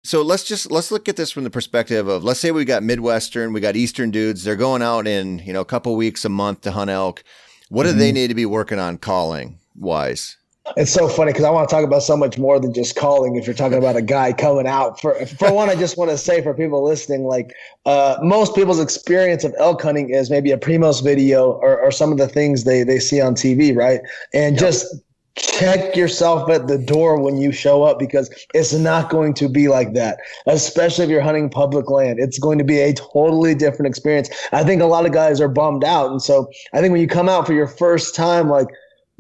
So let's look at this from the perspective of, let's say we got Midwestern, we got Eastern dudes. They're going out in, a couple weeks, a month to hunt elk. What do they need to be working on calling wise? It's so funny because I want to talk about so much more than just calling. If you're talking about a guy coming out, for one, I just want to say for people listening, like most people's experience of elk hunting is maybe a Primos video or some of the things they see on TV, right? And just check yourself at the door when you show up, because it's not going to be like that, especially if you're hunting public land. It's going to be a totally different experience. I think a lot of guys are bummed out. And so I think when you come out for your first time, like,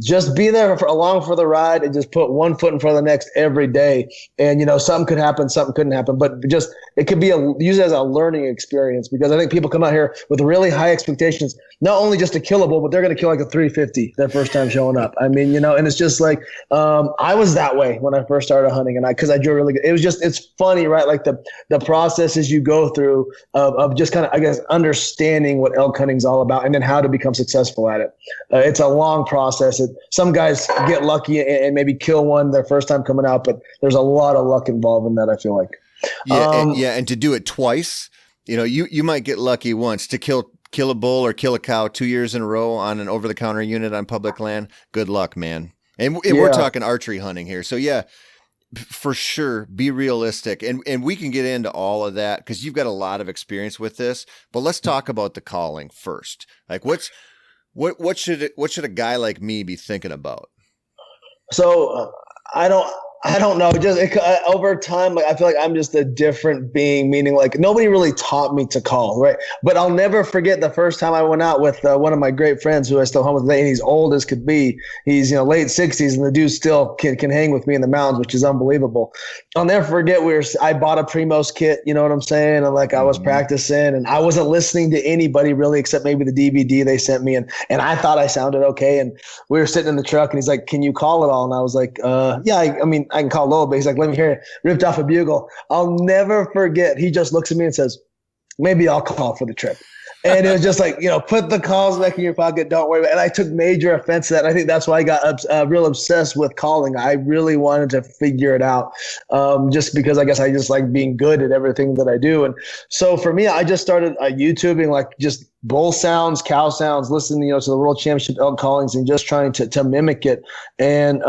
just be there along for the ride and just put one foot in front of the next every day. And, something could happen, something couldn't happen, but just, it could be use it as a learning experience, because I think people come out here with really high expectations, not only just to kill a bull, but they're going to kill like a 350 their first time showing up. I mean, and it's just like, I was that way when I first started hunting, and cause I drew really good. It's funny, right? Like the processes you go through of just kind of, I guess, understanding what elk hunting is all about and then how to become successful at it. It's a long process. Some guys get lucky and maybe kill one their first time coming out, but there's a lot of luck involved in that, I feel like. And to do it twice, you might get lucky once to kill a bull or kill a cow 2 years in a row on an over-the-counter unit on public land. Good luck, man. And we're talking archery hunting here. So yeah, for sure, be realistic. And we can get into all of that because you've got a lot of experience with this, but let's talk about the calling first. Like what should a guy like me be thinking about? So I don't know. Just over time, like I feel like I'm just a different being. Meaning, like nobody really taught me to call, right? But I'll never forget the first time I went out with one of my great friends who I still hunt with today, and he's old as could be. He's late 60s, and the dude still can hang with me in the mountains, which is unbelievable. I'll never forget I bought a Primos kit. You know what I'm saying? And like I was practicing, and I wasn't listening to anybody really except maybe the DVD they sent me, and I thought I sounded okay. And we were sitting in the truck, and he's like, "Can you call it all?" And I was like, "Yeah, I mean, I can call a little bit." He's like, "Let me hear it." Ripped off a bugle. I'll never forget. He just looks at me and says, "Maybe I'll call for the trip." And it was just like, put the calls back in your pocket. Don't worry about it. And I took major offense to that. And I think that's why I got real obsessed with calling. I really wanted to figure it out, just because I guess I just like being good at everything that I do. And so for me, I just started YouTubing like just bull sounds, cow sounds, listening, to the World Championship elk callings and just trying to mimic it. And,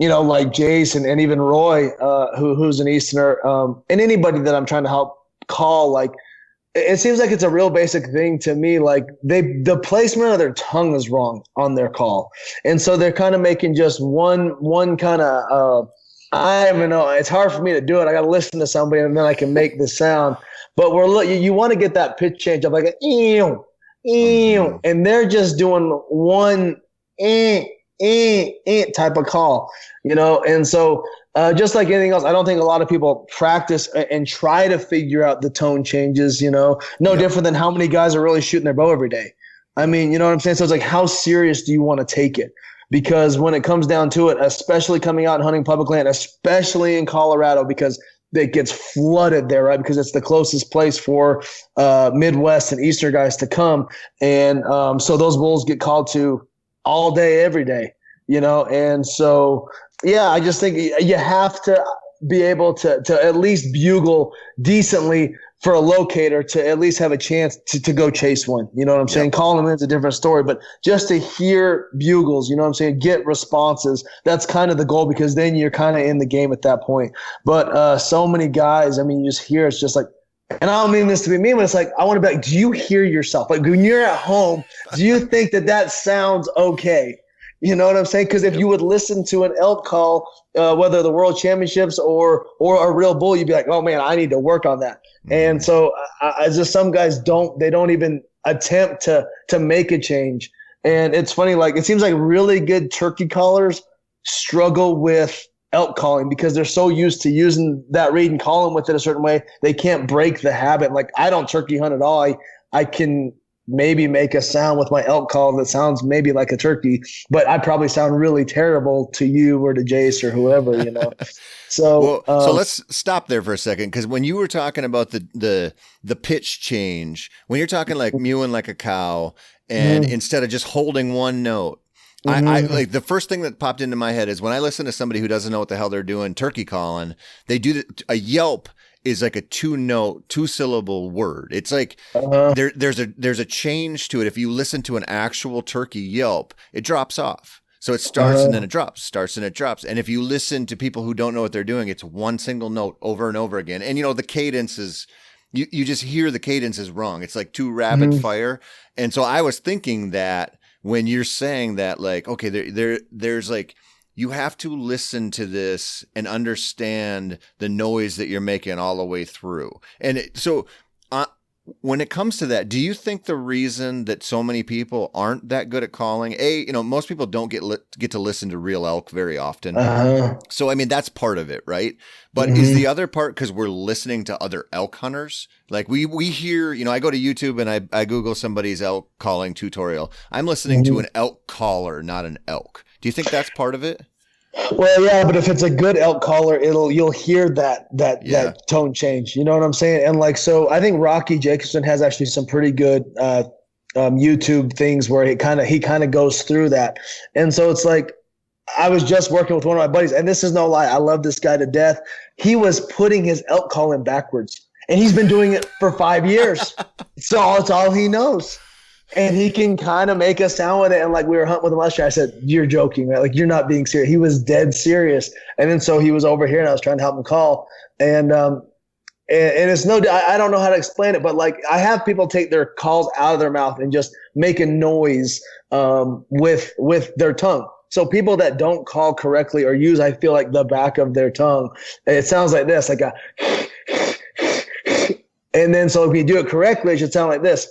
like Jason and even Roy, who's an Easterner, and anybody that I'm trying to help call, like, it seems like it's a real basic thing to me. Like the placement of their tongue is wrong on their call. And so they're kind of making just one kind of, I don't even know. It's hard for me to do it. I got to listen to somebody and then I can make the sound. But you want to get that pitch change of like an ew, and they're just doing one type of call, and so just like anything else, I don't think a lot of people practice and try to figure out the tone changes, different than how many guys are really shooting their bow every day. I mean, you know what I'm saying? So it's like, how serious do you want to take it? Because when it comes down to it, especially coming out and hunting public land, especially in Colorado, because it gets flooded there, right? Because it's the closest place for Midwest and Eastern guys to come. And so those bulls get called to all day, every day, and so, yeah, I just think you have to be able to at least bugle decently for a locator to at least have a chance to go chase one. You know what I'm saying? Calling them in is a different story, but just to hear bugles, you know what I'm saying? Get responses. That's kind of the goal, because then you're kind of in the game at that point. But so many guys, I mean, you just hear, it's just like, and I don't mean this to be mean, but it's like, I want to be like, do you hear yourself? Like when you're at home, do you think that sounds okay? You know what I'm saying? Because if you would listen to an elk call, whether the World Championships or a real bull, you'd be like, oh man, I need to work on that. And so I just, some guys don't even attempt to make a change. And it's funny, like it seems like really good turkey callers struggle with elk calling because they're so used to using that reed and calling with it a certain way. They can't break the habit. Like I don't turkey hunt at all. I can maybe make a sound with my elk call that sounds maybe like a turkey, but I probably sound really terrible to you or to Jace or whoever, So, so let's stop there for a second. Cause when you were talking about the pitch change, when you're talking like mewing like a cow and instead of just holding one note, I like the first thing that popped into my head is when I listen to somebody who doesn't know what the hell they're doing, turkey calling, they do a yelp is like a two syllable word. It's like there's a change to it. If you listen to an actual turkey yelp, it drops off. So it starts and then it drops, starts and it drops. And if you listen to people who don't know what they're doing, it's one single note over and over again. And the cadence is, you just hear the cadence is wrong. It's like too rapid fire. And so I was thinking that when you're saying that, like, okay, there's like, you have to listen to this and understand the noise that you're making all the way through. And so when it comes to that, do you think the reason that so many people aren't that good at calling, most people don't get to listen to real elk very often. So, I mean, that's part of it, right? But is the other part because we're listening to other elk hunters? Like we hear, I go to YouTube and I Google somebody's elk calling tutorial. I'm listening to an elk caller, not an elk. Do you think that's part of it? Well, yeah, but if it's a good elk caller, you'll hear that tone change. You know what I'm saying? And like, so I think Rocky Jacobson has actually some pretty good YouTube things where he kind of goes through that. And so it's like, I was just working with one of my buddies, and this is no lie, I love this guy to death. He was putting his elk calling backwards, and he's been doing it for 5 years. So it's all he knows. And he can kind of make a sound with it. And like we were hunting with him last year, I said, "You're joking, right? Like you're not being serious." He was dead serious. And then so he was over here, and I was trying to help him call. And it's I don't know how to explain it, but like I have people take their calls out of their mouth and just make a noise with their tongue. So people that don't call correctly or use, I feel like the back of their tongue, it sounds like this, like a. And then so if you do it correctly, it should sound like this.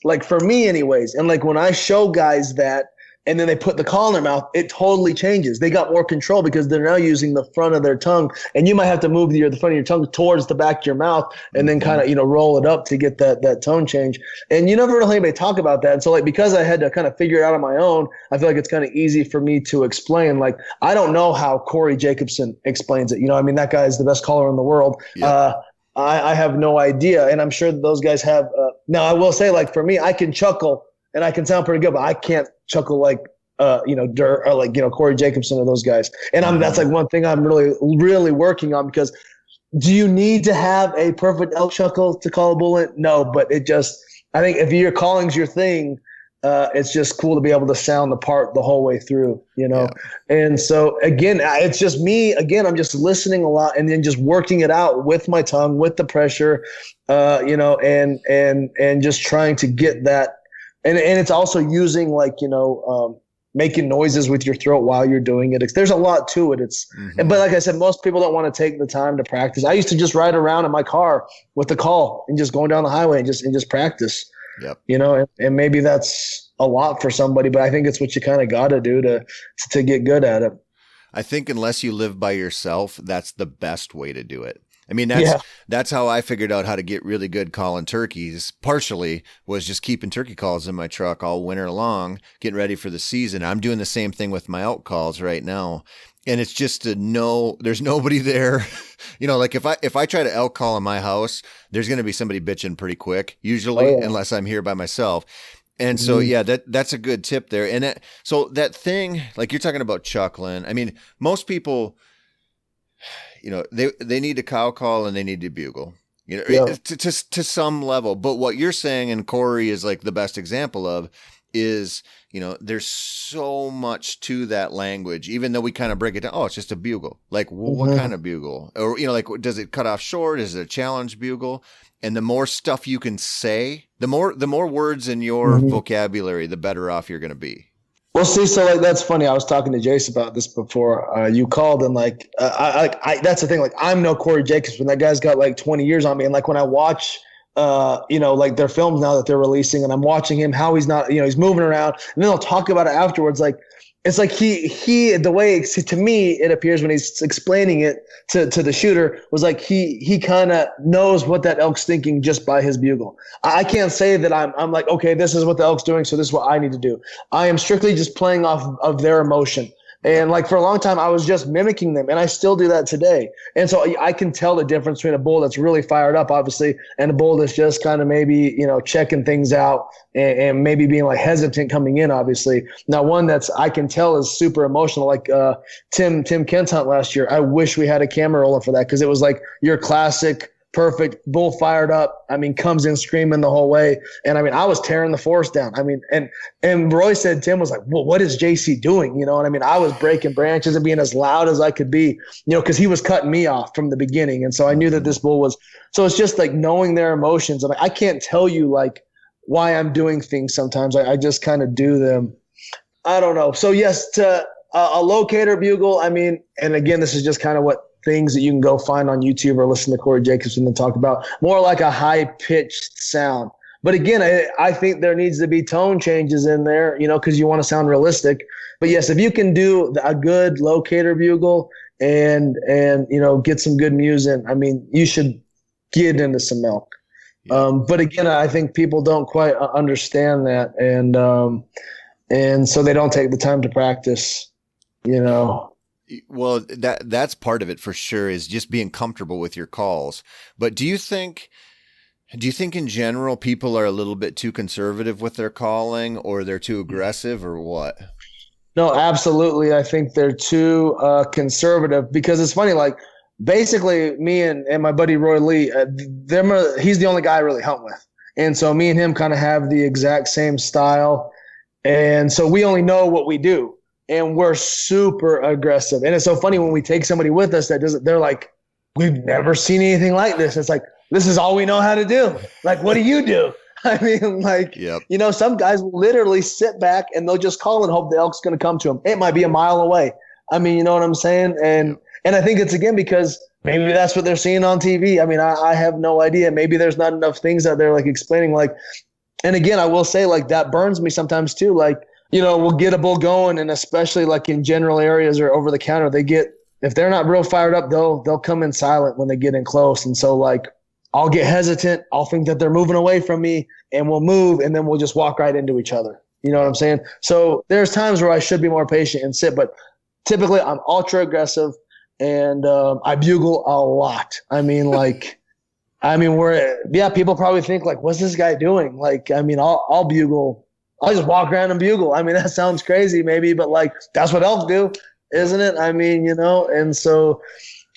Like for me anyways. And like when I show guys that and then they put the call in their mouth, it totally changes. They got more control because they're now using the front of their tongue, and you might have to move the front of your tongue towards the back of your mouth and then kind of, roll it up to get that tone change. And you never heard anybody talk about that. And so like, because I had to kind of figure it out on my own, I feel like it's kind of easy for me to explain. Like, I don't know how Corey Jacobson explains it. That guy is the best caller in the world. Yep. I have no idea. And I'm sure that those guys have, now I will say, like, for me, I can chuckle and I can sound pretty good, but I can't chuckle like, Dirt or like, Corey Jacobson or those guys. And that's like one thing I'm really, really working on, because do you need to have a perfect elk chuckle to call a bull in? No, but I think if your calling's your thing, it's just cool to be able to sound the part the whole way through, Yeah. And so again, it's just me. Again, I'm just listening a lot and then just working it out with my tongue, with the pressure, and just trying to get that. And it's also using like, making noises with your throat while you're doing it. There's a lot to it. But like I said, most people don't want to take the time to practice. I used to just ride around in my car with the call and just going down the highway and just practice. Yep. And maybe that's a lot for somebody, but I think it's what you kind of got to do to get good at it. I think unless you live by yourself, that's the best way to do it. I mean, that's how I figured out how to get really good calling turkeys. Partially was just keeping turkey calls in my truck all winter long, getting ready for the season. I'm doing the same thing with my elk calls right now. And it's just to know there's nobody there. Like if I try to elk call in my house, there's going to be somebody bitching pretty quick, usually, unless I'm here by myself. And so, that's a good tip there. And so that thing, like you're talking about chuckling. I mean, most people, they need to cow call and they need to bugle, to some level. But what you're saying, and Corey is like the best example of, is, there's so much to that language, even though we kind of break it down. Oh, it's just a bugle. Like, well, what kind of bugle? Or, like, does it cut off short? Is it a challenge bugle? And the more stuff you can say, the more words in your vocabulary, the better off you're going to be. Well, see, so like, that's funny. I was talking to Jace about this before you called, and like, I that's the thing. Like, I'm no Corey Jacobson. That guy's got like 20 years on me. And like, when I watch, like their films now that they're releasing, and I'm watching him, how he's not, he's moving around, and then they'll talk about it afterwards. Like, it's like he the way to me it appears when he's explaining it to the shooter was like he kind of knows what that elk's thinking just by his bugle. I can't say that I'm like, okay, this is what the elk's doing, so this is what I need to do. I am strictly just playing off of their emotion. And like for a long time, I was just mimicking them, and I still do that today. And so I can tell the difference between a bull that's really fired up, obviously, and a bull that's just kind of maybe, checking things out and maybe being like hesitant coming in, obviously. Now, one that's I can tell is super emotional, like Tim Kent's hunt last year. I wish we had a camera roller for that, because it was like your classic perfect bull fired up. I mean, comes in screaming the whole way. And I mean, I was tearing the forest down. I mean, and Roy said, Tim was like, well, what is JC doing? And I mean, I was breaking branches and being as loud as I could be, because he was cutting me off from the beginning. And so I knew that this bull was, so it's just like knowing their emotions. And I can't tell you like why I'm doing things sometimes. I just kind of do them. I don't know. So yes, to a locator bugle, I mean, and again, this is just kind of what things that you can go find on YouTube or listen to Corey Jacobson and talk about, more like a high-pitched sound. But again, I think there needs to be tone changes in there, because you want to sound realistic. But yes, if you can do a good locator bugle and get some good music, I mean, you should get into some elk. Yeah. But again, I think people don't quite understand that, and so they don't take the time to practice, Well, that's part of it for sure, is just being comfortable with your calls. But do you think in general people are a little bit too conservative with their calling, or they're too aggressive, or what? No, absolutely. I think they're too conservative, because it's funny, like basically me and my buddy Roy Lee, he's the only guy I really hunt with. And so me and him kind of have the exact same style. And so we only know what we do. And we're super aggressive. And it's so funny when we take somebody with us they're like, we've never seen anything like this. It's like, this is all we know how to do. Like, what do you do? I mean, like, yep. Some guys will literally sit back and they'll just call and hope the elk's going to come to them. It might be a mile away. I mean, you know what I'm saying? And I think it's, again, because maybe that's what they're seeing on TV. I mean, I have no idea. Maybe there's not enough things out there like explaining, like, and again, I will say, like, that burns me sometimes too. Like, we'll get a bull going, and especially like in general areas or over the counter, if they're not real fired up, they'll come in silent when they get in close. And so like, I'll get hesitant. I'll think that they're moving away from me, and we'll move, and then we'll just walk right into each other. You know what I'm saying? So there's times where I should be more patient and sit, but typically I'm ultra aggressive, and I bugle a lot. I mean, people probably think like, what's this guy doing? Like, I mean, I'll bugle. I'll just walk around and bugle. I mean, that sounds crazy maybe, but like, that's what elk do, isn't it? I mean, and so,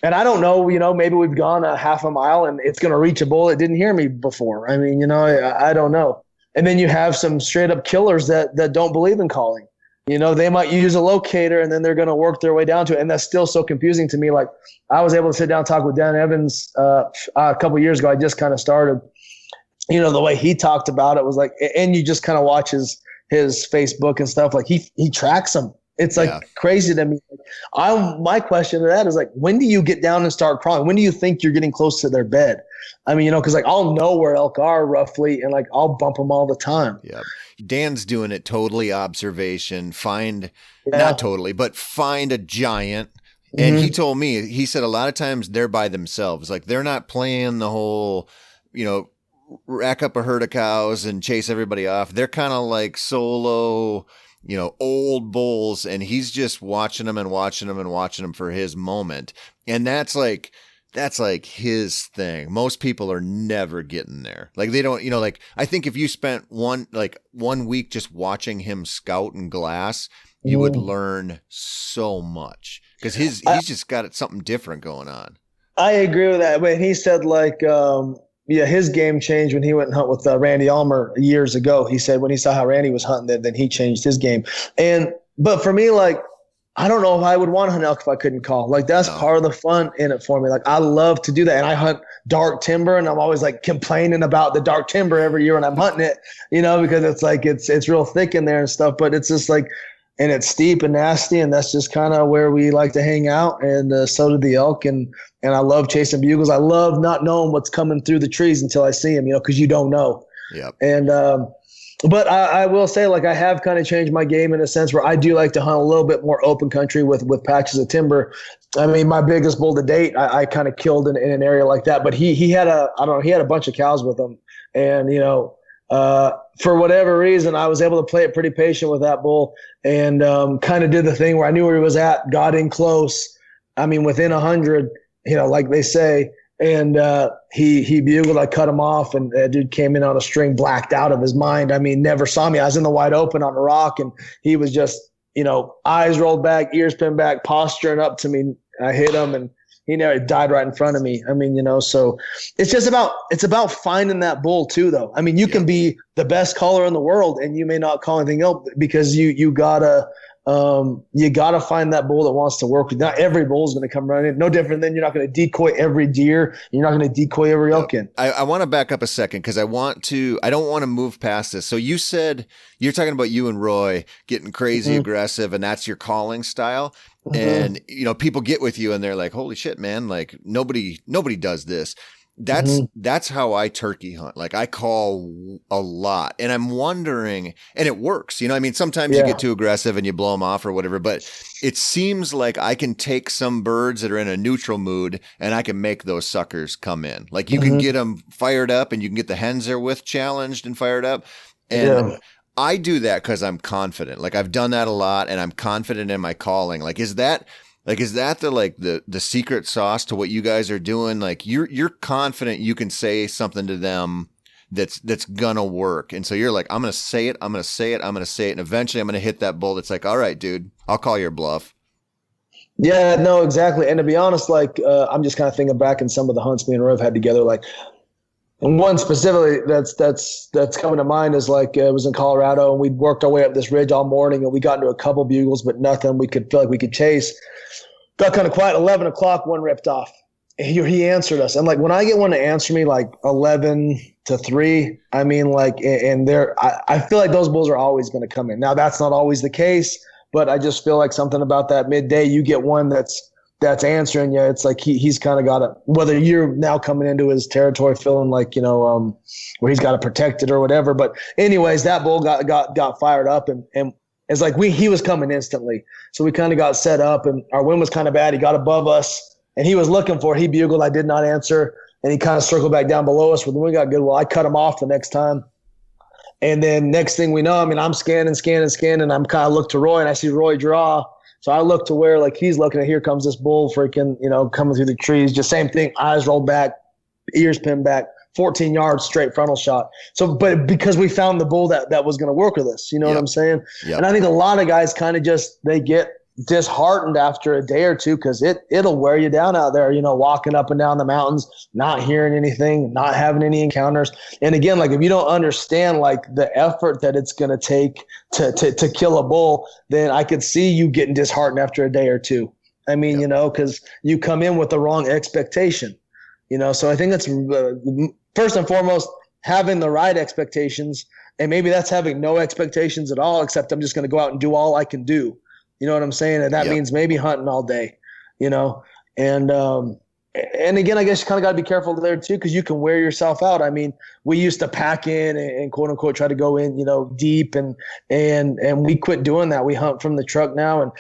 and I don't know, maybe we've gone a half a mile and it's going to reach a bull that didn't hear me before. I mean, I don't know. And then you have some straight up killers that don't believe in calling. They might use a locator and then they're going to work their way down to it. And that's still so confusing to me. Like, I was able to sit down and talk with Dan Evans a couple of years ago. I just kind of started. The way he talked about it was like, and you just kind of watch his Facebook and stuff, like he tracks them. It's like crazy to me. My question to that is like, when do you get down and start crawling? When do you think you're getting close to their bed? I mean, cause like I'll know where elk are roughly, and like I'll bump them all the time. Yeah. Dan's doing it totally observation, not totally, but find a giant. And he told me, he said a lot of times they're by themselves. Like, they're not playing the whole, rack up a herd of cows and chase everybody off. They're kind of like solo, old bulls, and he's just watching them and watching them and watching them for his moment. And that's like his thing. Most people are never getting there. Like, they don't, like, I think if you spent one week just watching him scout and glass, you would learn so much, because he's just got something different going on. I agree with that. But he said like, his game changed when he went and hunt with Randy Ulmer years ago. He said when he saw how Randy was hunting, then he changed his game. But for me, like, I don't know if I would want to hunt elk if I couldn't call. Like, that's part of the fun in it for me. Like, I love to do that. And I hunt dark timber, and I'm always like complaining about the dark timber every year when I'm hunting it, because it's like, it's real thick in there and stuff, but it's just like, and it's steep and nasty, and that's just kind of where we like to hang out. And so do the elk. And I love chasing bugles. I love not knowing what's coming through the trees until I see them, because you don't know. Yep. And but I will say, like, I have kind of changed my game in a sense where I do like to hunt a little bit more open country with patches of timber. I mean, my biggest bull to date, I kind of killed in an area like that. But he had a bunch of cows with him, and For whatever reason, I was able to play it pretty patient with that bull, and kind of did the thing where I knew where he was at, got in close. I mean, within 100, like they say, and he bugled. I cut him off, and that dude came in on a string, blacked out of his mind. I mean, never saw me. I was in the wide open on a rock, and he was just, eyes rolled back, ears pinned back, posturing up to me. I hit him, and he never died right in front of me. I mean, so it's about finding that bull too, though. I mean, you can be the best caller in the world, and you may not call anything else because you gotta find that bull that wants to work with. Not every bull is going to come running. No different than you're not going to decoy every deer. You're not going to decoy every elk in. I want to back up a second because I don't want to move past this. So you said you're talking about you and Roy getting crazy aggressive, and that's your calling style. And people get with you and they're like, holy shit, man, like nobody does this. That's how I turkey hunt. Like I call a lot, and I'm wondering, and it works, I mean, sometimes you get too aggressive and you blow them off or whatever, but it seems like I can take some birds that are in a neutral mood and I can make those suckers come in. Like you can get them fired up, and you can get the hens they're with challenged and fired up. And I do that because I'm confident. Like I've done that a lot, and I'm confident in my calling. Is that the secret sauce to what you guys are doing? Like you're confident you can say something to them that's gonna work. And so you're like, I'm gonna say it, and eventually I'm gonna hit that bull that's like, all right, dude, I'll call your bluff. Yeah, no, exactly. And to be honest, I'm just kind of thinking back in some of the hunts me and Rev had together, and one specifically that's coming to mind is it was in Colorado, and we'd worked our way up this ridge all morning, and we got into a couple bugles, but nothing we could feel like we could chase. Got kind of quiet. 11 o'clock, one ripped off. He answered us, and when I get one to answer me 11 to 3, I mean and I feel like those bulls are always going to come in. Now that's not always the case, but I just feel like something about that midday, you get one that's answering you. It's like he's kind of got it. Whether you're now coming into his territory feeling where he's got to protect it or whatever. But anyways, that bull got fired up, and it's like he was coming instantly. So we kind of got set up, and our wind was kind of bad. He got above us, and he was looking for it. He bugled. I did not answer, and he kind of circled back down below us. When the wind got good, I cut him off the next time. And then next thing we know, I mean, I'm scanning. I'm kind of look to Roy, and I see Roy draw. So I look to where he's looking at, here comes this bull freaking, coming through the trees. Just same thing, eyes rolled back, ears pinned back, 14 yards straight frontal shot. So, but because we found the bull that was going to work with us, you know what I'm saying? Yep. And I think a lot of guys kind of they get disheartened after a day or two, because it'll wear you down out there, walking up and down the mountains, not hearing anything, not having any encounters. And again, if you don't understand the effort that it's going to take to kill a bull, then I could see you getting disheartened after a day or two. I mean, because you come in with the wrong expectation, so I think that's first and foremost, having the right expectations. And maybe that's having no expectations at all, except I'm just going to go out and do all I can do. You know what I'm saying? And that means maybe hunting all day, and again, I guess you kind of got to be careful there too, because you can wear yourself out. I mean, we used to pack in and quote unquote try to go in, deep, and we quit doing that. We hunt from the truck now, and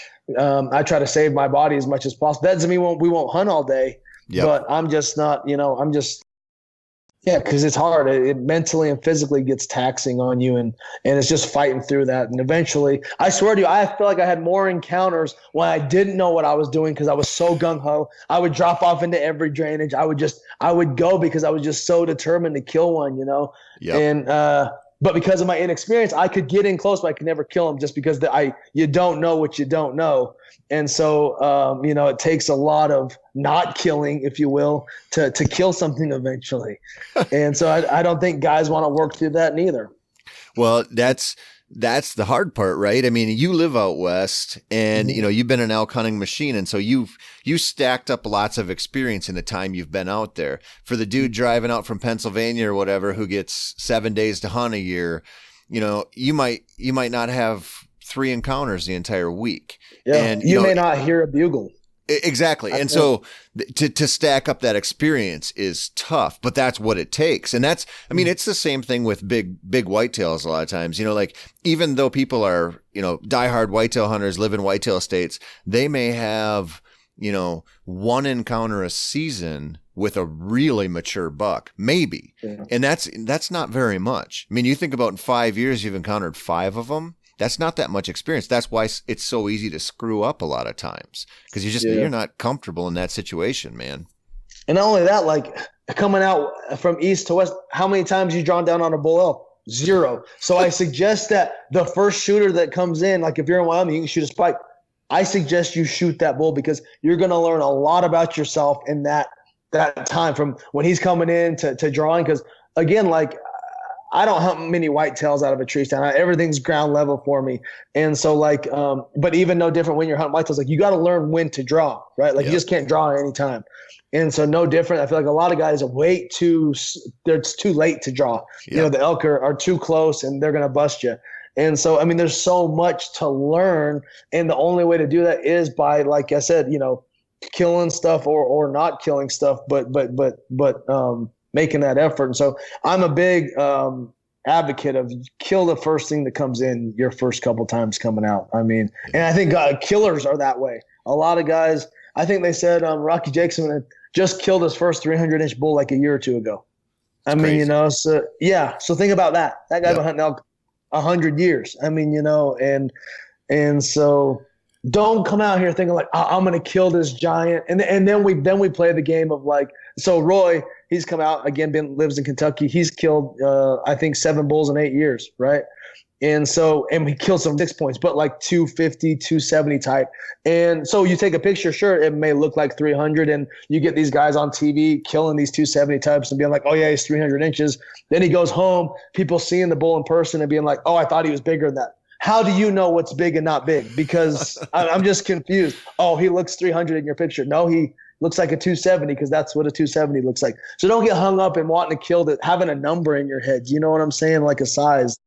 I try to save my body as much as possible. That doesn't mean we won't hunt all day, but I'm just not, because it's hard. It mentally and physically gets taxing on you, and it's just fighting through that. And eventually, I swear to you, I feel like I had more encounters when I didn't know what I was doing because I was so gung-ho. I would drop off into every drainage. I would go because I was just so determined to kill one, And but because of my inexperience, I could get in close, but I could never kill them just because you don't know what you don't know. And so, it takes a lot of not killing, if you will, to kill something eventually. And so I don't think guys want to work through that neither. Well, that's the hard part, right? I mean, you live out west, and you've been an elk hunting machine, and so you stacked up lots of experience in the time you've been out there. For the dude driving out from Pennsylvania or whatever who gets 7 days to hunt a year, you might not have 3 encounters the entire week. Yeah, and you may not hear a bugle. Exactly. And so to stack up that experience is tough, but that's what it takes. And it's the same thing with big whitetails a lot of times, even though people are, diehard whitetail hunters, live in whitetail states, they may have one encounter a season with a really mature buck, maybe. Yeah. And that's not very much. I mean, you think about in 5 years, you've encountered 5 of them. That's not that much experience. That's why it's so easy to screw up a lot of times, because you're not comfortable in that situation, man. And not only that, like coming out from east to west, how many times you drawn down on a bull elk? 0. So I suggest that the first shooter that comes in, like if you're in Wyoming, you can shoot a spike. I suggest you shoot that bull, because you're going to learn a lot about yourself in that time from when he's coming in to drawing. Because again, like I don't hunt many whitetails out of a tree stand. Everything's ground level for me. And so like, but even no different when you're hunting whitetails, like you got to learn when to draw, right? Like you just can't draw at any time. And so no different. I feel like a lot of guys it's too late to draw. Yep. The elk are too close and they're going to bust you. And so, I mean, there's so much to learn. And the only way to do that is by, like I said, killing stuff or not killing stuff, but making that effort. And so I'm a big advocate of kill the first thing that comes in your first couple times coming out. I mean, and I think killers are that way. A lot of guys, I think they said Rocky Jackson just killed his first 300-inch bull like a year or two ago. I mean, so yeah. So think about that. That guy's been hunting elk 100 years. I mean, and so don't come out here thinking like, I'm going to kill this giant. And then we play the game of like, so Roy, he's come out again, lives in Kentucky. He's killed, I think 7 bulls in 8 years. Right. And we killed some 6 points, but like 250, 270 type. And so you take a picture, sure, it may look like 300, and you get these guys on TV killing these 270 types and being like, oh yeah, he's 300 inches. Then he goes home, people seeing the bull in person and being like, oh, I thought he was bigger than that. How do you know what's big and not big? Because I'm just confused. Oh, he looks 300 in your picture. No, he looks like a 270, because that's what a 270 looks like. So don't get hung up in wanting to kill having a number in your head. You know what I'm saying? Like a size.